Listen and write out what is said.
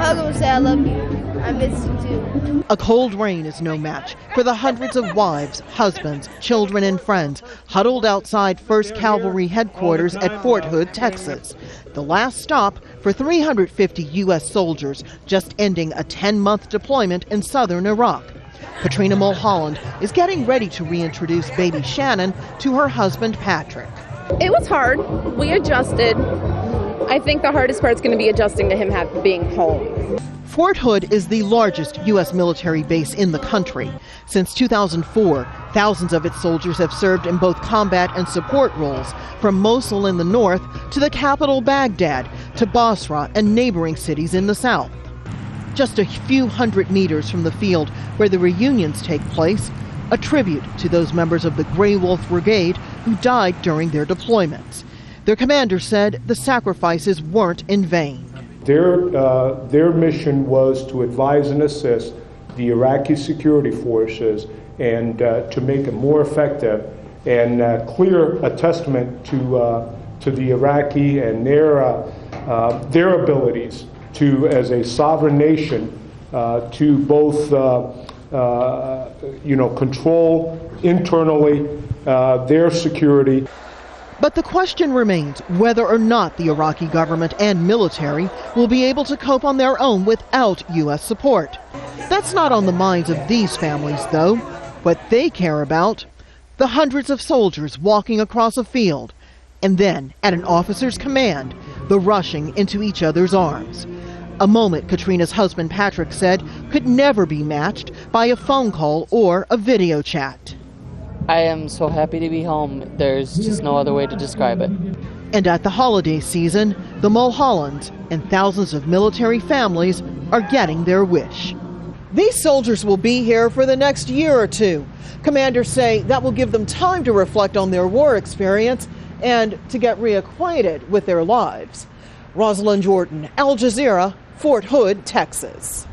hug him and say, I love you. I miss you too. A cold rain is no match for the hundreds of wives, husbands, children, and friends huddled outside First Calvary headquarters at Fort Hood, Texas. The last stop for 350 U.S. soldiers just ending a 10-month deployment in southern Iraq. Katrina Mulholland is getting ready to reintroduce baby Shannon to her husband Patrick. It was hard. We adjusted. I think the hardest part is going to be adjusting to him being home. Fort Hood is the largest U.S. military base in the country. Since 2004, thousands of its soldiers have served in both combat and support roles, from Mosul in the north to the capital Baghdad to Basra and neighboring cities in the south. Just a few hundred meters from the field where the reunions take place, a tribute to those members of the Grey Wolf Brigade who died during their deployments. Their commander said the sacrifices weren't in vain. Their mission was to advise and assist the Iraqi security forces and to make it more effective and clear a testament to the Iraqi and their abilities to, as a sovereign nation, to both control internally their security. But the question remains whether or not the Iraqi government and military will be able to cope on their own without U.S. support. That's not on the minds of these families, though. What they care about, the hundreds of soldiers walking across a field, and then, at an officer's command, the rushing into each other's arms. A moment Katrina's husband Patrick said could never be matched by a phone call or a video chat. I am so happy to be home. There's just no other way to describe it. And at the holiday season, the Mulhollands and thousands of military families are getting their wish. These soldiers will be here for the next year or two. Commanders say that will give them time to reflect on their war experience and to get reacquainted with their lives. Rosiland Jordan, Al Jazeera, Fort Hood, Texas.